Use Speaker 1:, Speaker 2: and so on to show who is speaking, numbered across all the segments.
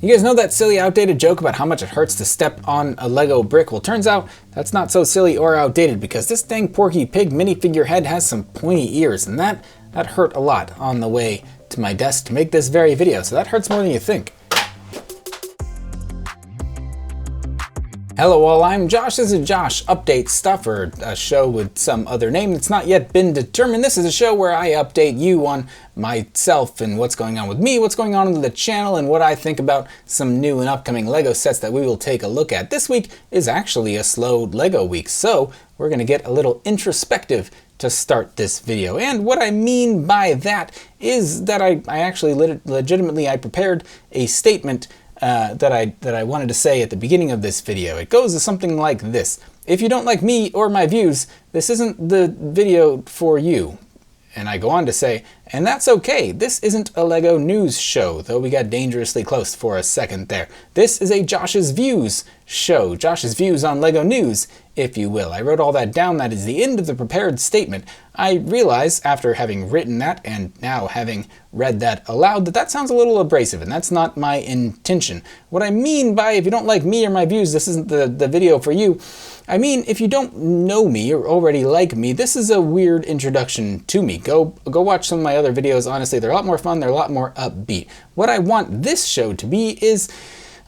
Speaker 1: You guys know that silly outdated joke about how much it hurts to step on a Lego brick? Well, turns out that's not so silly or outdated because this dang Porky Pig minifigure head has some pointy ears, and that hurt a lot on the way to my desk to make this very video, so that hurts more than you think. Hello all, I'm Josh. This is Josh Updates Stuff, or a show with some other name that's not yet been determined. This is a show where I update you on myself and what's going on with me, what's going on the channel, and what I think about some new and upcoming LEGO sets that we will take a look at. This week is actually a slow LEGO week, so we're going to get a little introspective to start this video. And what I mean by that is that I actually legitimately prepared a statement that I wanted to say at the beginning of this video. It goes something like this: if you don't like me or my views, this isn't the video for you. And I go on to say, and that's okay. This isn't a LEGO news show, though we got dangerously close for a second there. This is a Josh's Views show. Josh's views on LEGO news, if you will. I wrote all that down. That is the end of the prepared statement. I realize, after having written that and now having read that aloud, that sounds a little abrasive, and that's not my intention. What I mean by if you don't like me or my views, this isn't the video for you, I mean if you don't know me or already like me, this is a weird introduction to me. Go watch some of my other videos. Honestly, they're a lot more fun, they're a lot more upbeat. What I want this show to be is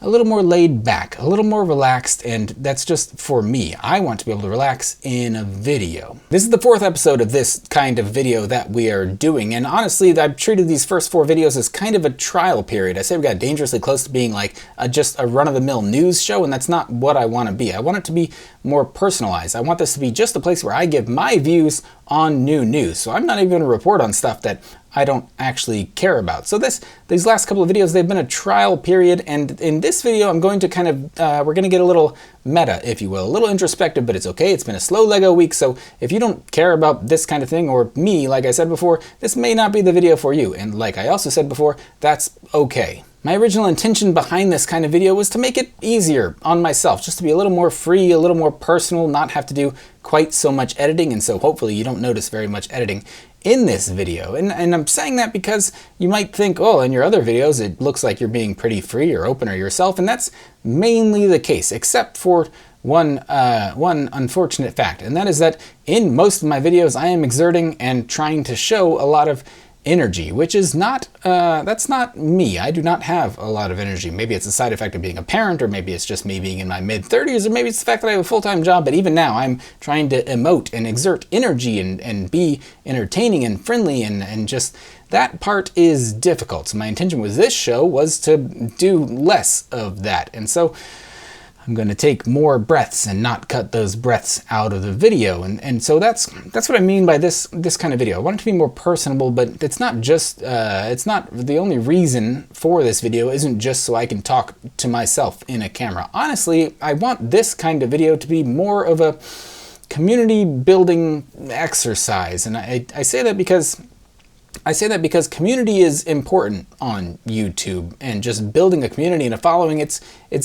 Speaker 1: a little more laid back, a little more relaxed, and that's just for me. I want to be able to relax in a video. This is the fourth episode of this kind of video that we are doing, and honestly, I've treated these first four videos as kind of a trial period. I say we got dangerously close to being like just a run-of-the-mill news show, and that's not what I want to be. I want it to be more personalized. I want this to be just a place where I give my views on new news. So I'm not even going to report on stuff that I don't actually care about. So these last couple of videos, they've been a trial period, and in this video I'm going to kind of, we're going to get a little meta, if you will, a little introspective, but it's okay. It's been a slow LEGO week, so if you don't care about this kind of thing, or me, like I said before, this may not be the video for you, and like I also said before, that's okay. My original intention behind this kind of video was to make it easier on myself, just to be a little more free, a little more personal, not have to do quite so much editing, and so hopefully you don't notice very much editing in this video. And I'm saying that because you might think, oh, in your other videos it looks like you're being pretty free or open or yourself, and that's mainly the case, except for one unfortunate fact, and that is that in most of my videos I am exerting and trying to show a lot of energy, which is not, that's not me. I do not have a lot of energy. Maybe it's a side effect of being a parent, or maybe it's just me being in my mid-30s, or maybe it's the fact that I have a full-time job, but even now I'm trying to emote and exert energy and be entertaining and friendly, and just that part is difficult. So my intention with this show was to do less of that, and so I'm going to take more breaths and not cut those breaths out of the video. And so that's what I mean by this kind of video. I want it to be more personable, but it's not just, it's not the only reason for this video isn't just so I can talk to myself in a camera. Honestly, I want this kind of video to be more of a community building exercise. And I say that because community is important on YouTube, and just building a community and a following,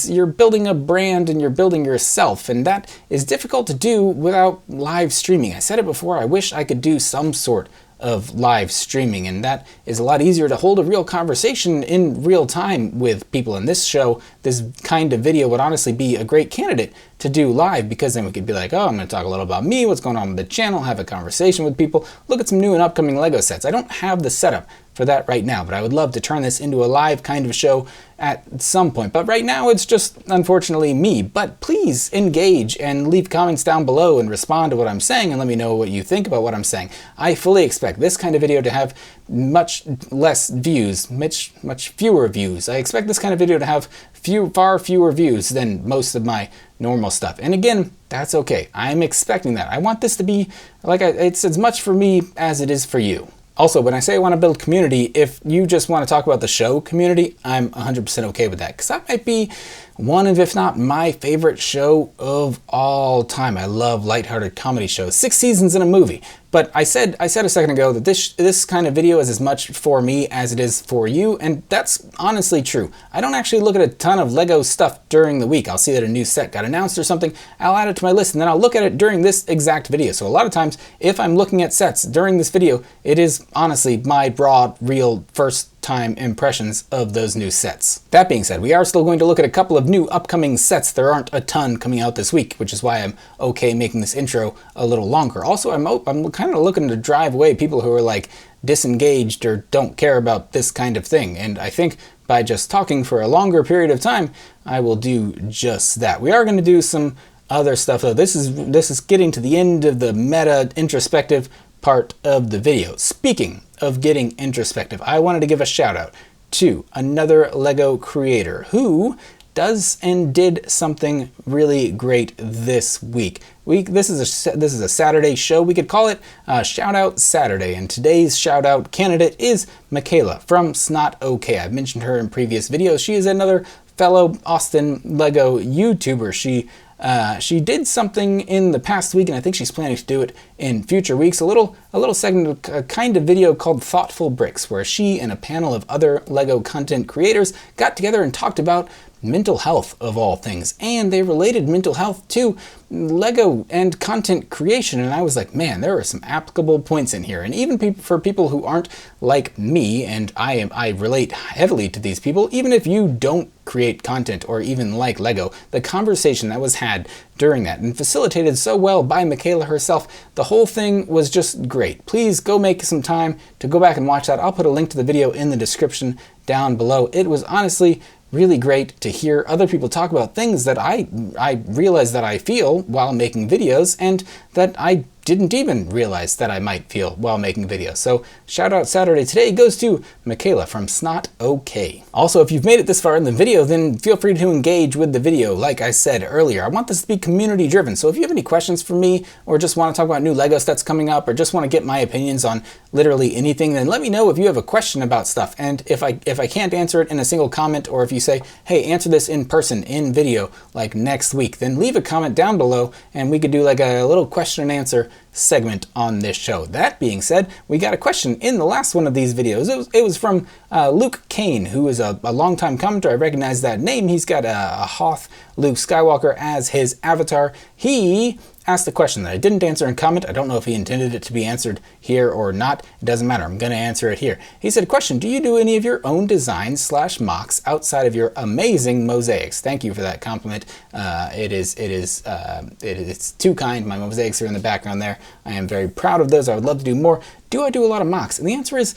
Speaker 1: you're building a brand and you're building yourself, and that is difficult to do without live streaming. I said it before, I wish I could do some sort of live streaming, and that is a lot easier to hold a real conversation in real time with people. In this show, this kind of video would honestly be a great candidate to do live, because then we could be like, oh, I'm going to talk a little about me, what's going on with the channel, have a conversation with people, look at some new and upcoming LEGO sets. I don't have the setup for that right now, but I would love to turn this into a live kind of show at some point. But right now it's just, unfortunately, me. But please engage and leave comments down below and respond to what I'm saying, and let me know what you think about what I'm saying. I fully expect this kind of video to have much less views, much fewer views. I expect this kind of video to have far fewer views than most of my normal stuff. And again, that's okay. I'm expecting that. I want this to be like, it's as much for me as it is for you. Also, when I say I want to build community, if you just want to talk about the show community, I'm 100% okay with that, because that might be one of, if not my favorite show of all time. I love lighthearted comedy shows. 6 seasons in a movie. But I said a second ago that this kind of video is as much for me as it is for you, and that's honestly true. I don't actually look at a ton of LEGO stuff during the week. I'll see that a new set got announced or something, I'll add it to my list, and then I'll look at it during this exact video. So a lot of times, if I'm looking at sets during this video, it is honestly my raw, real, first time impressions of those new sets. That being said, we are still going to look at a couple of new upcoming sets. There aren't a ton coming out this week, which is why I'm okay making this intro a little longer. Also, I'm kind of looking to drive away people who are like disengaged or don't care about this kind of thing, and I think by just talking for a longer period of time, I will do just that. We are going to do some other stuff though. This is getting to the end of the meta introspective part of the video. Speaking of getting introspective, I wanted to give a shout out to another LEGO creator who does and did something really great this week. This is a Saturday show. We could call it Shoutout Saturday, and today's shoutout candidate is Michaela from SNOTokay. I've mentioned her in previous videos. She is another fellow Austin LEGO YouTuber. She did something in the past week, and I think she's planning to do it in future weeks. A little segment, a kind of video called Thoughtful Bricks, where she and a panel of other LEGO content creators got together and talked about mental health of all things, and they related mental health to LEGO and content creation, and I was like, man, there are some applicable points in here. And even for people who aren't like me, and I relate heavily to these people, even if you don't create content or even like LEGO, the conversation that was had during that and facilitated so well by Michaela herself, the whole thing was just great. Please go make some time to go back and watch that. I'll put a link to the video in the description down below. It was honestly really great to hear other people talk about things that I realize that I feel while making videos, and that I didn't even realize that I might feel while making videos. So Shoutout Saturday today goes to Michaela from SNOTokay. Also, if you've made it this far in the video, then feel free to engage with the video. Like I said earlier, I want this to be community driven. So if you have any questions for me, or just want to talk about new LEGO sets coming up, or just want to get my opinions on literally anything, then let me know if you have a question about stuff. And if I can't answer it in a single comment, or if you say, hey, answer this in person, in video, like next week, then leave a comment down below and we could do like a little question and answer segment on this show. That being said, we got a question in the last one of these videos. It was from Luke Kane, who is a longtime commenter. I recognize that name. He's got a Hoth Luke Skywalker as his avatar. He asked a question that I didn't answer in comment. I don't know if he intended it to be answered here or not. It doesn't matter. I'm going to answer it here. He said, question, do you do any of your own designs / mocks outside of your amazing mosaics? Thank you for that compliment. It's too kind. My mosaics are in the background there. I am very proud of those. I would love to do more. Do I do a lot of mocks? And the answer is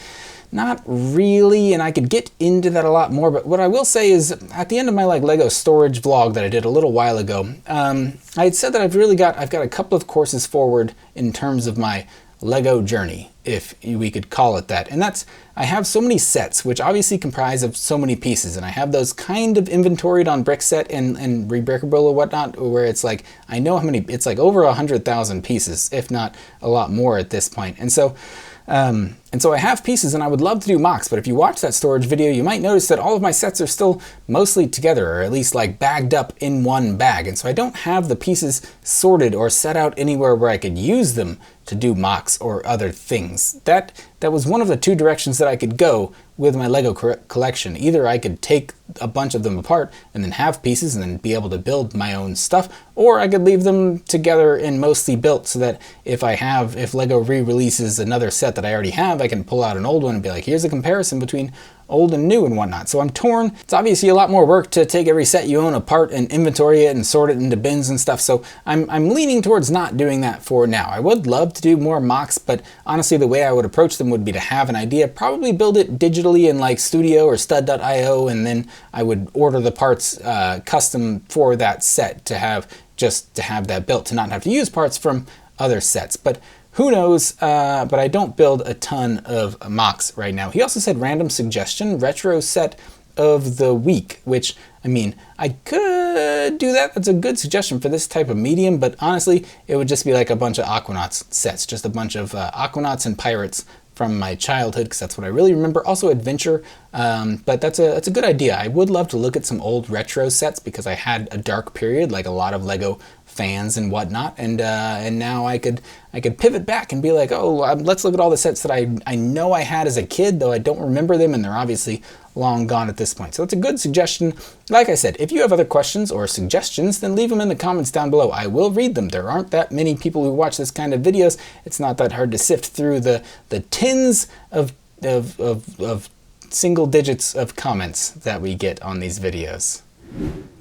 Speaker 1: not really, and I could get into that a lot more, but what I will say is at the end of my LEGO storage vlog that I did a little while ago, I had said that I've got a couple of courses forward in terms of my LEGO journey, if we could call it that. And that's, I have so many sets, which obviously comprise of so many pieces, and I have those kind of inventoried on BRICKSET and Rebreakable or whatnot, where it's like, I know how many, it's like over 100,000 pieces, if not a lot more at this point. And so I have pieces and I would love to do mocks, but if you watch that storage video, you might notice that all of my sets are still mostly together, or at least like bagged up in one bag. And so I don't have the pieces sorted or set out anywhere where I could use them to do mocks or other things. That was one of the two directions that I could go with my LEGO collection. Either I could take a bunch of them apart and then have pieces and then be able to build my own stuff, or I could leave them together and mostly built so that if LEGO re-releases another set that I already have, I can pull out an old one and be like, here's a comparison between old and new and whatnot. So I'm torn. It's obviously a lot more work to take every set you own apart and inventory it and sort it into bins and stuff. So I'm leaning towards not doing that for now. I would love to do more mocks, but honestly the way I would approach them would be to have an idea, probably build it digitally in like Studio or stud.io, and then I would order the parts custom for that set to have that built, to not have to use parts from other sets. But who knows, but I don't build a ton of mocks right now. He also said random suggestion, retro set of the week, which, I mean, I could do that. That's a good suggestion for this type of medium, but honestly, it would just be like a bunch of Aquanauts sets, just a bunch of Aquanauts and pirates from my childhood, because that's what I really remember. Also adventure, but that's a good idea. I would love to look at some old retro sets, because I had a dark period, like a lot of LEGO fans and whatnot, and now I could pivot back and be like, oh, let's look at all the sets that I know I had as a kid, though I don't remember them, and they're obviously long gone at this point. So it's a good suggestion. Like I said, if you have other questions or suggestions, then leave them in the comments down below. I will read them. There aren't that many people who watch this kind of videos. It's not that hard to sift through the tens of single digits of comments that we get on these videos.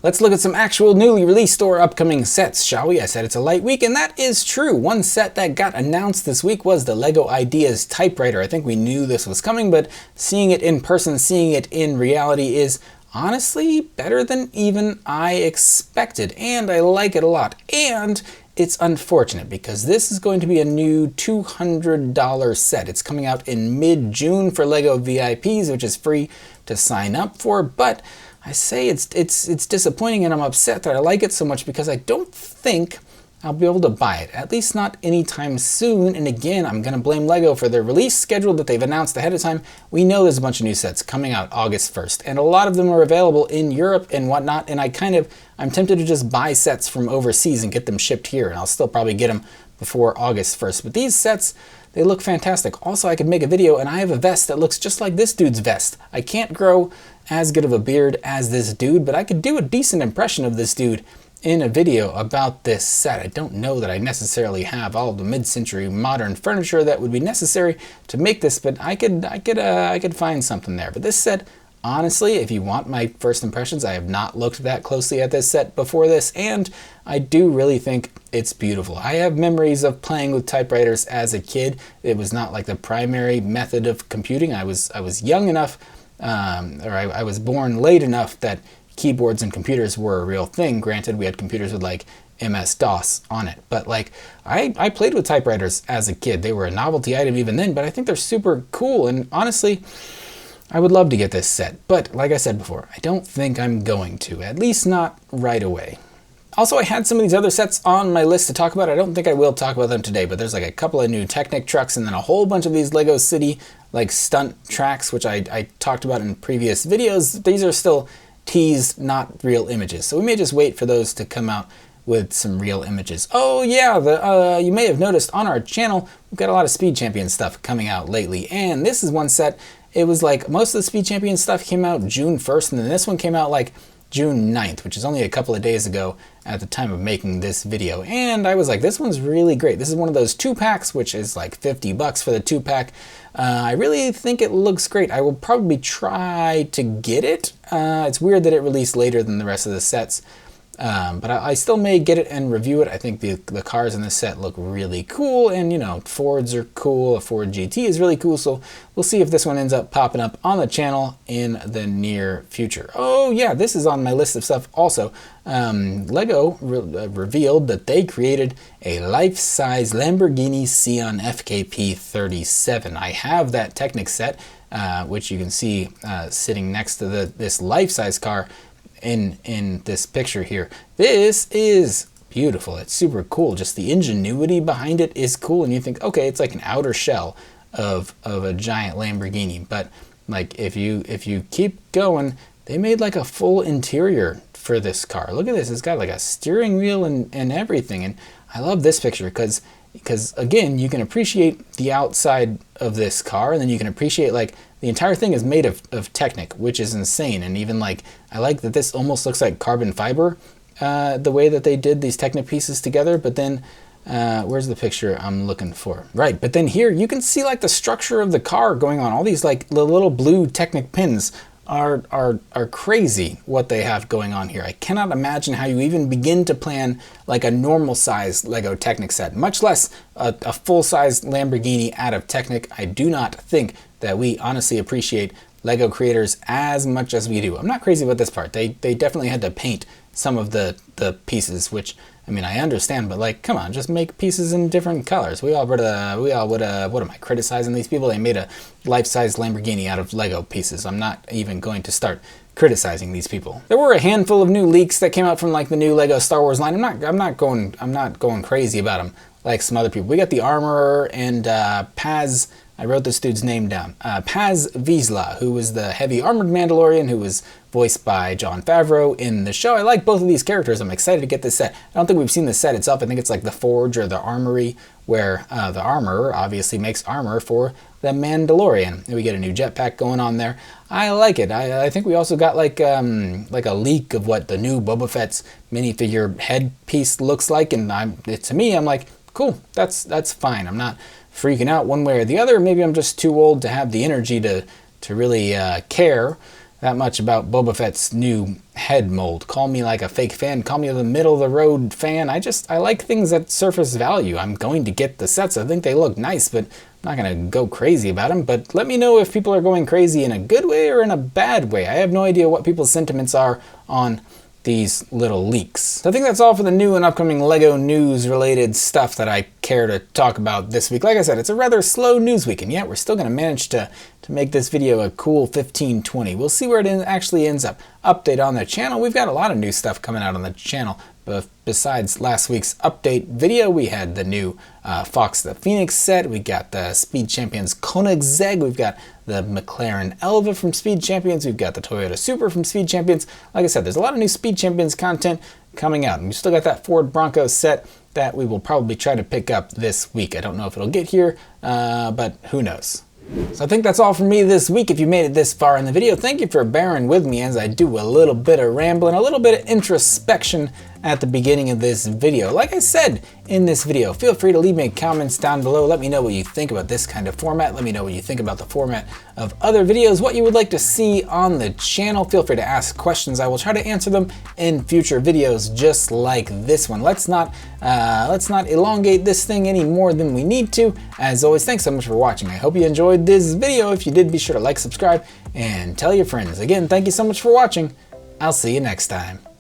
Speaker 1: Let's look at some actual newly released or upcoming sets, shall we? I said it's a light week, and that is true. One set that got announced this week was the LEGO Ideas Typewriter. I think we knew this was coming, but seeing it in person, seeing it in reality is honestly better than even I expected, and I like it a lot. And it's unfortunate because this is going to be a new $200 set. It's coming out in mid-June for LEGO VIPs, which is free to sign up for, but I say it's disappointing, and I'm upset that I like it so much because I don't think I'll be able to buy it, at least not anytime soon. And again, I'm going to blame LEGO for their release schedule that they've announced ahead of time. We know there's a bunch of new sets coming out August 1st, and a lot of them are available in Europe and whatnot, and I'm tempted to just buy sets from overseas and get them shipped here, and I'll still probably get them before August 1st. But these sets, they look fantastic. Also, I could make a video, and I have a vest that looks just like this dude's vest. I can't grow as good of a beard as this dude, but I could do a decent impression of this dude in a video about this set. I don't know that I necessarily have all of the mid-century modern furniture that would be necessary to make this, but I could find something there. But this set, honestly, if you want my first impressions, I have not looked that closely at this set before this, and I do really think it's beautiful. I have memories of playing with typewriters as a kid. It was not like the primary method of computing. I was young enough, I was born late enough that keyboards and computers were a real thing. Granted, we had computers with like MS-DOS on it, but like I played with typewriters as a kid. They were a novelty item even then, but I think they're super cool, and honestly, I would love to get this set, but like I said before, I don't think I'm going to, at least not right away. Also, I had some of these other sets on my list to talk about. I don't think I will talk about them today, but there's like a couple of new Technic trucks and then a whole bunch of these LEGO City like stunt tracks, which I talked about in previous videos. These are still teased, not real images, so we may just wait for those to come out with some real images. Oh yeah, you may have noticed on our channel, we've got a lot of Speed Champion stuff coming out lately, and this is one set. It was like most of the Speed Champion stuff came out June 1st, and then this one came out like June 9th, which is only a couple of days ago at the time of making this video. And I was like, this one's really great. This is one of those 2-packs, which is like $50 for the 2-pack. I really think it looks great. I will probably try to get it. It's weird that it released later than the rest of the sets. But I still may get it and review it. I think the cars in this set look really cool, and you know, Fords are cool. A Ford GT is really cool, so we'll see if this one ends up popping up on the channel in the near future. Oh yeah, this is on my list of stuff also. LEGO revealed that they created a life-size Lamborghini Sion FKP 37. I have that Technic set, which you can see sitting next to this life-size car in this picture here. This is beautiful. It's super cool. Just the ingenuity behind it is cool, and you think, okay, it's like an outer shell of a giant Lamborghini, but like if you keep going, they made like a full interior for this car. Look at this. It's got like a steering wheel and everything, and I love this picture because again, you can appreciate the outside of this car, and then you can appreciate like the entire thing is made of Technic, which is insane. And even like, I like that this almost looks like carbon fiber, the way that they did these Technic pieces together. But then, where's the picture I'm looking for? Right, but then here you can see like the structure of the car going on. All these like the little blue Technic pins are crazy what they have going on here. I cannot imagine how you even begin to plan like a normal size LEGO Technic set, much less a full-size Lamborghini out of Technic. I do not think that we honestly appreciate LEGO creators as much as we do. I'm not crazy about this part. They definitely had to paint some of the pieces, which, I mean, I understand, but like, come on, just make pieces in different colors. We all would, what am I criticizing these people? They made a life-size Lamborghini out of Lego pieces. I'm not even going to start criticizing these people. There were a handful of new leaks that came out from like the new Lego Star Wars line. I'm not going crazy about them like some other people. We got the Armorer and Paz. I wrote this dude's name down. Paz Vizsla, who was the heavy armored Mandalorian, who was voiced by Jon Favreau in the show. I like both of these characters. I'm excited to get this set. I don't think we've seen the set itself. I think it's like the Forge or the Armory, where the Armorer obviously makes armor for the Mandalorian. And we get a new jetpack going on there. I like it. I think we also got like a leak of what the new Boba Fett's minifigure headpiece looks like, and to me, I'm like, cool. That's fine. I'm not freaking out one way or the other. Maybe I'm just too old to have the energy to to really care that much about Boba Fett's new head mold. Call me like a fake fan, call me the middle of the road fan. I like things that surface value. I'm going to get the sets. I think they look nice, but I'm not going to go crazy about them. But let me know if people are going crazy in a good way or in a bad way. I have no idea what people's sentiments are on these little leaks. So I think that's all for the new and upcoming LEGO news related stuff that I care to talk about this week. Like I said, it's a rather slow news week, and yet we're still going to manage to make this video a cool 15-20. We'll see where it actually ends up. Update on the channel. We've got a lot of new stuff coming out on the channel. But besides last week's update video, we had the new Fox the Phoenix set. We got the Speed Champions Koenigsegg. We've got the McLaren Elva from Speed Champions. We've got the Toyota Supra from Speed Champions. Like I said, there's a lot of new Speed Champions content coming out. And we've still got that Ford Bronco set that we will probably try to pick up this week. I don't know if it'll get here, but who knows. So I think that's all from me this week. If you made it this far in the video, thank you for bearing with me as I do a little bit of rambling, a little bit of introspection at the beginning of this video. Like I said in this video, feel free to leave me comments down below. Let me know what you think about this kind of format. Let me know what you think about the format of other videos, what you would like to see on the channel. Feel free to ask questions. I will try to answer them in future videos just like this one. Let's not elongate this thing any more than we need to. As always, thanks so much for watching. I hope you enjoyed this video. If you did, be sure to like, subscribe, and tell your friends. Again, thank you so much for watching. I'll see you next time.